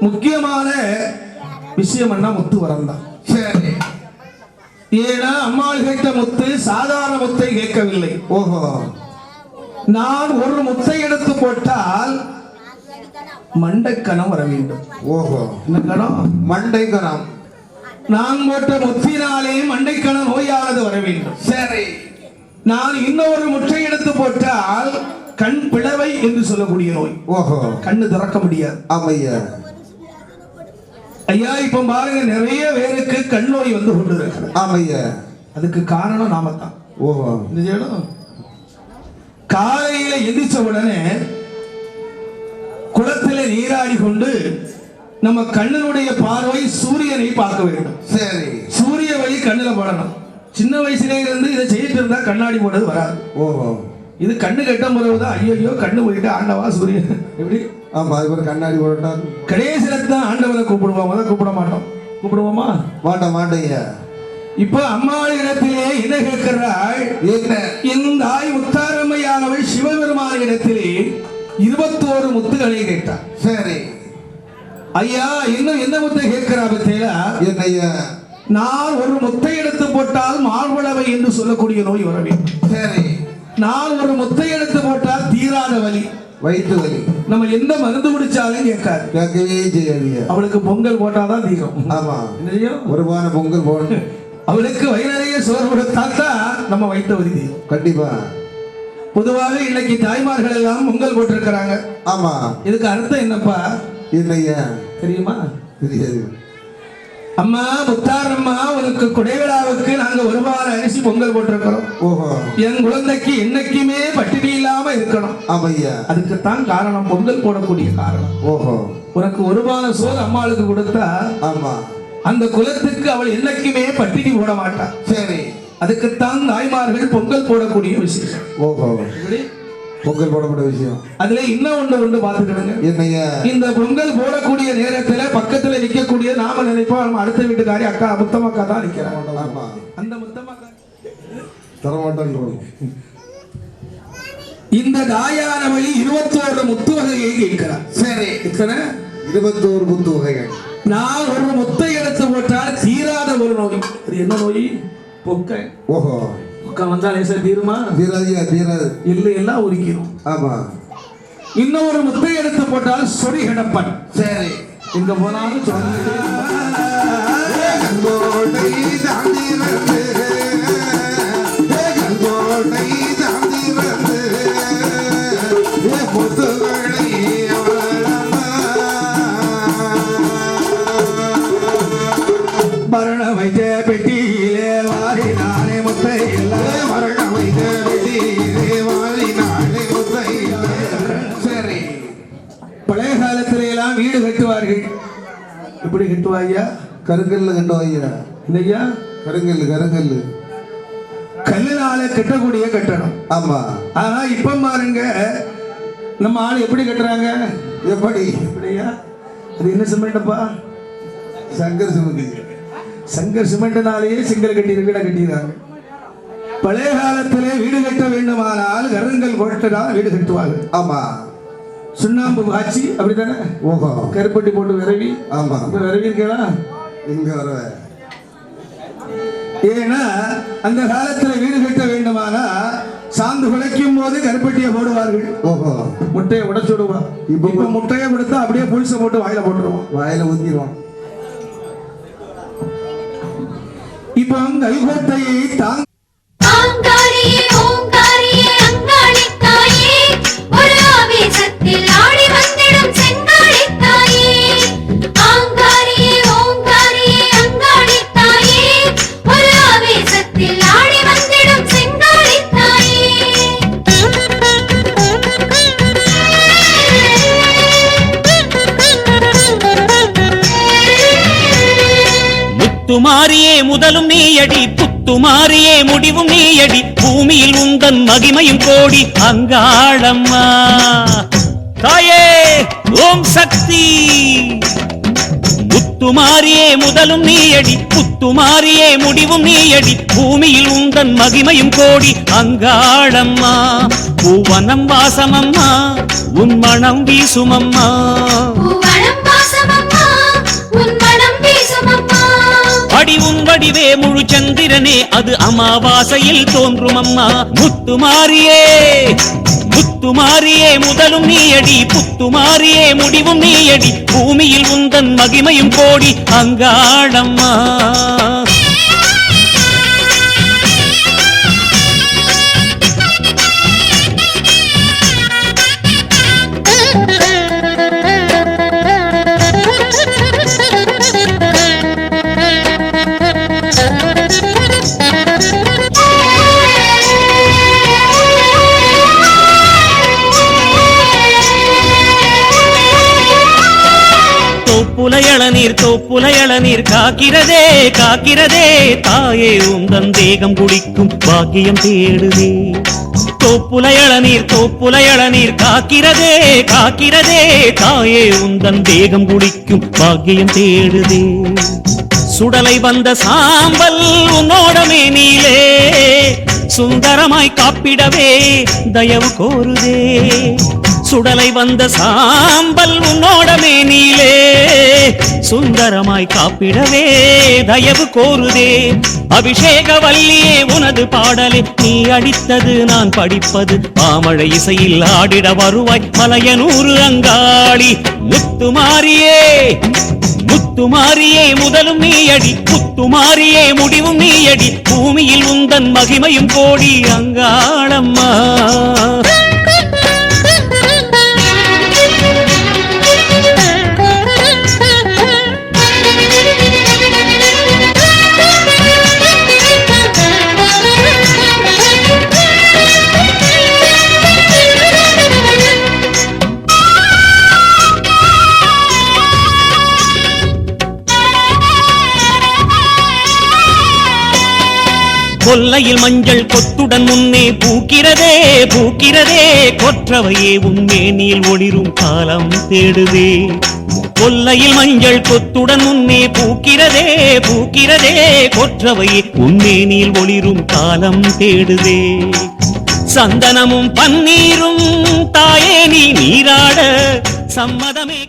முக்கியமான விஷயம் என்ன முத்து வரம் தான். சரி, ஏன்னா அம்மாள் கேட்ட முத்து சாதாரண முத்தை கேட்கவில்லை. ஓஹோ, நான் ஒரு முத்தை எடுத்து போட்டால் மண்டைக்கணம் வர வேண்டும். ஓஹோ, என்ன கணம்? மண்டைக்கணம். நான் போட்ட முத்தினாலே மண்டைக்கணம் நோயானது வர வேண்டும். சரி, நான் இன்னொரு முட்டை எடுத்து போட்டால் கண் பிளவை என்று சொல்லக்கூடிய நோய். ஓஹோ, கண்ணு திறக்க முடியாது. ஆமையா ஐயா, இப்ப பாருங்க, நிறைய பேருக்கு கண் நோய் வந்து கொண்டு இருக்கு. ஆமையா, அதுக்கு காரணம் நாம தான். ஓஹோ, காலையில எந்திரிச்ச உடனே குளத்தில நீராடி கொண்டு நம்ம கண்ணினுடைய பார்வை சூரியனை பார்க்க வேண்டும். சரி, சூரிய வழி கண்ணுல படணும். சின்ன வயசுல இருந்து இதை செய்யிட்டு இருந்தா கண்ணாடி போடுறது வராது. ஓஹோ, இது கண்ணு கெட்ட முறைதான். ஐயோ கண்ணு போயிட்டு ஆண்டவா சூரியன் எப்படி? ஆமா, அது ஒரு கண்ணாடி போட்டார். கடைசியில தான் ஆண்டவரை கூப்பிடுவோம், அதை கூப்பிட மாட்டோம். கூப்பிடுவோமா? மாட்டேங்க. இப்ப அம்மாள் இடத்திலே என்ன கேட்கிறாள்? இந்த தாய் முத்தாரம்மையானவள் சிவபெருமான இடத்திலே 21 முத்துகளை கேட்டார். சரி ஐயா, இன்னும் என்ன முத்தை கேட்கிறா பத்தியா? என்னையா, நான் ஒரு முத்தை எடுத்து போட்டால் மார்பளவை என்று சொல்லக்கூடிய நோய் வர வேண்டும். சரி, நான் ஒரு முத்தை எடுத்து போட்டால் தீராத வலி, வயிற்று வலி, நம்ம எந்த மருந்து குடிச்சாலும் கேட்காது, கேட்கவே செய்யாது. அவளுக்கு பொங்கல் போட்டாதான் தீரும். ஆமா, ஒரு வார பொங்கல் போடணும். அவளுக்கு வயிறைய சோறு கொடுத்தாத்தா நம்ம வைத்த வலி தீரும். கண்டிப்பா. பொதுவாக இன்னைக்கு தாய்மார்கள் எல்லாம் பொங்கல் போட்டிருக்கிறாங்க. ஆமா, இதுக்கு அர்த்தம் என்னப்பா? இல்லையா, தெரியுமா? தெரியாது. அம்மா முத்தாரம்மா, உனக்கு குடைவிழாவுக்கு நாங்க ஒரு வார அரிசி பொங்கல் போட்டிருக்கிறோம். ஓஹோ, என் குழந்தைக்கு என்னைக்குமே பட்டினி இல்லாம இருக்கணும். ஆமையா, அதுக்குத்தான் காரணம், பொங்கல் போடக்கூடிய காரணம். ஓஹோ, உனக்கு ஒரு வார சோறு அம்மாளுக்கு கொடுத்தா, ஆமா, அந்த குலத்துக்கு அவள் என்னைக்குமே பட்டினி போட மாட்டா. சரி, அதுக்குத்தான் தாய்மார்கள் பொங்கல் போடக்கூடிய விஷயம். ஓஹோ, பொங்கல் போடக்கூடிய விஷயம். அதுல இன்னும் ஒன்று பாத்துக்கிடுங்க. என்னையா, இந்த பொங்கல் போடக்கூடிய நேரத்துல பக்கத்துல நிக்கக்கூடிய நாம நினைப்போம் நம்ம அடுத்த வீட்டுக்காரி அக்கா முத்தமக்கா தான் நிக்கிறாங்க. அந்த முத்தமக்கா தரமாட்டான். இந்த தாயானவழி 21 முத்து வகையை கேட்கிறார். சரி, எத்தனை? 21 முத்து வகைகள். நான் ஒரு முத்தை எடுத்து போட்டால் தீராத ஒரு நோய். அது என்ன நோய்? பொக்க. ஓஹோ, பொக்க வந்தா லேசா தீருமா? தீராது. இல்லை, எல்லாம் உரிக்கிறோம். ஆமா. இன்னொரு முத்தை எடுத்து போட்டால் சொறி கிடப்பன். சரி, எங்க போனாலும் சொல்லிட்டே மரண வைத்த பெட்டியிலே வாரினானே முத்தை எல்லாம். மரண வைத்த பெட்டியிலே வாரினானே முத்தை. சரி, பழைய காலத்தில எல்லாம் வீடு கட்டுவார்கள். இப்படி கட்டுவாயா? கருங்கல்ல கட்டுவாயா? இல்லையா, கருங்கல்லு கல்லுனால கட்டக்கூடிய கட்டணம். ஆமா. ஆனா இப்ப பாருங்க, நம்ம ஆளு எப்படி கட்டுறாங்க? எப்படி? இப்படியா? அது என்ன சிமெண்ட்ப்பா? சங்கர் சிமெண்ட். சங்கர் சிமெண்ட்னாலேயே சிங்கல் கட்டிடுறாங்க. பழைய காலத்திலே வீடு கட்ட வேண்டுமானால் கருங்கல் போட்டுதான் வீடு கட்டுவாங்க. ஆமா, சுண்ணாம்பு காய்ச்சி அப்படித்தானே. ஓஹோ, கருப்பட்டி போட்டு விரவி. ஆமா, விரவி இருக்கா? இங்க வர. ஏன்னா அந்த காலத்துல வீடு கட்ட வேண்டுமானா சாந்து குலைக்கும் போது கருப்பட்டியை போடுவார்கள். ஓஹோ, முட்டையை உடைச்சு விடுவான். இப்ப முட்டையை கொடுத்தா அப்படியே புளிசை போட்டு வாயில போட்டுருவோம், வாயில ஊத்திடுவோம். இப்ப கல்கோட்டையை தாங்க முத்துமாரியே முதலும் நீயடி, புத்துமாரியே முடிவும் நீயடி, பூமியில் உந்தன் மகிமையும் கோடி அங்காளம்மா தாயே ஓம் சக்தி. முத்துமாரியே முதலும் நீயடி, புத்துமாரியே முடிவும் நீயடி, பூமியில் உந்தன் மகிமையும் கோடி அங்காளம்மா. பூவனம் வாசமம்மா, உன் மனம் வீசுமம்மா. பூவனம் வாசமம்மா, அம்மாடி உன் வடிவே முழு சந்திரனே அது அமாவாசையில் தோன்றும் அம்மா. முத்துமாரியே முத்துமாரியே முதலும் நீயடி, புத்துமாரியே முடிவும் நீயடி, பூமியில் உந்தன் மகிமையும் கோடி அங்காளம்மா. தோப்புலையளநீர் காக்கிறதே காக்கிறதே, தாயே உந்தன் தேகம் குடிக்கும் பாக்கியம் தேடுதே. தோப்புலையளநீர் காக்கிறதே காக்கிறதே, தாயே உந்தன் தேகம் குடிக்கும் பாக்கியம் தேடுதே. சுடலை வந்த சாம்பல் உன்னோடமே நீலே, சுந்தரமாய் காப்பிடவே தயவு கோருதே. சுடலை வந்த சாம்பல் உன்னோடமே நீலே, சுந்தரமாய் காப்பிடவே தயவு கோருதே. அபிஷேக வல்லியே உனது பாடலே, நீ அடித்தது நான் படிப்பது, பாமழை இசையில் ஆடிட வருவாய் மலையனூறு அங்காளி. முத்துமாரியே முத்துமாரியே முதலும் நீயடி, புத்துமாரியே முடிவும் நீயடி, பூமியில் உந்தன் மகிமையும் கோடி அங்காளம்மா. கொல்லையில் மஞ்சள் கொத்துடன் முன்னே பூக்கிறதே பூக்கிறதே, கொற்றவையே உன்மேனில் ஒளிரும் காலம் தேடுதே. கொல்லையில் மஞ்சள் கொத்துடன் முன்னே பூக்கிறதே பூக்கிறதே, கொற்றவையே உன்மேனில் ஒளிரும் காலம் தேடுதே. சந்தனமும் பன்னீரும் தாயே நீ நீராட சம்மதமே.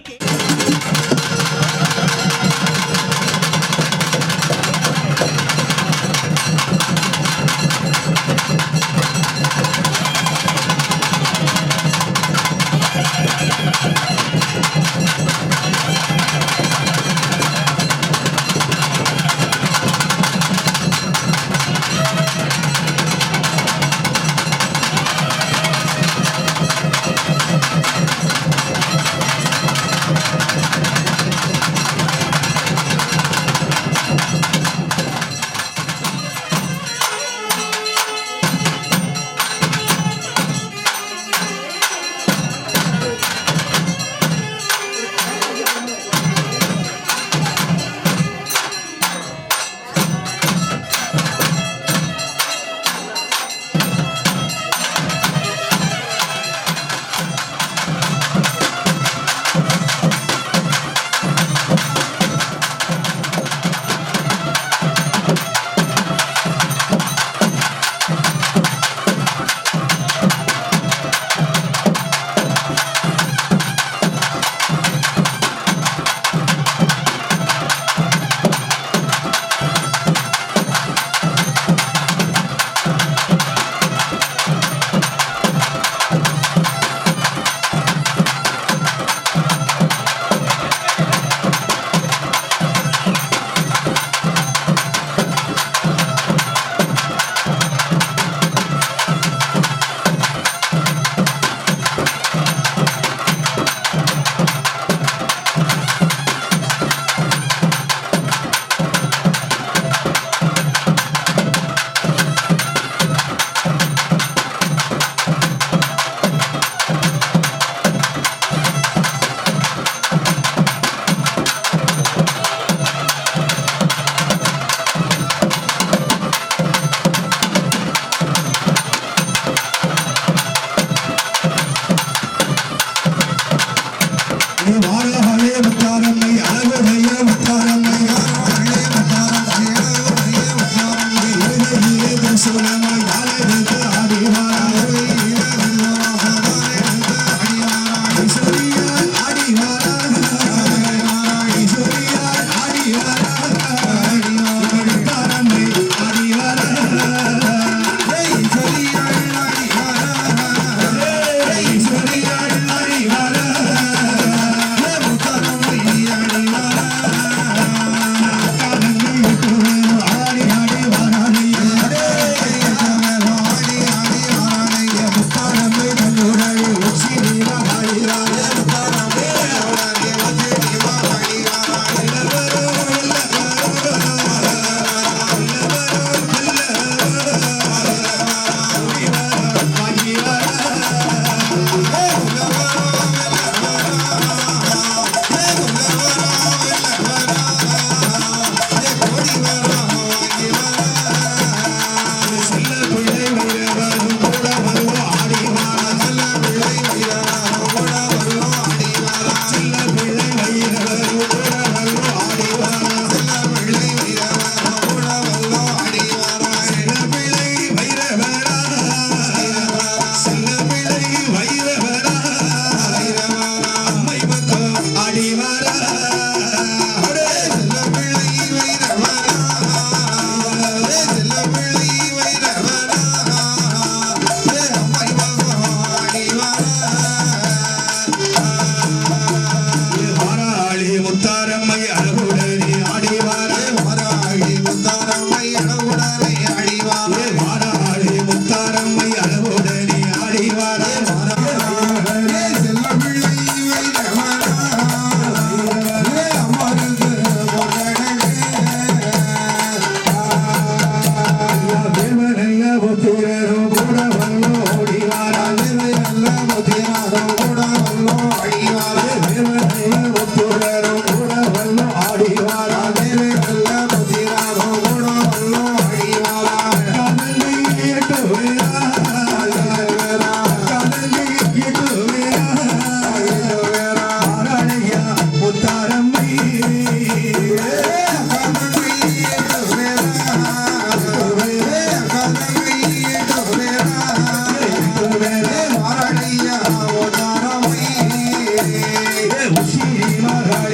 உச்சி மகாய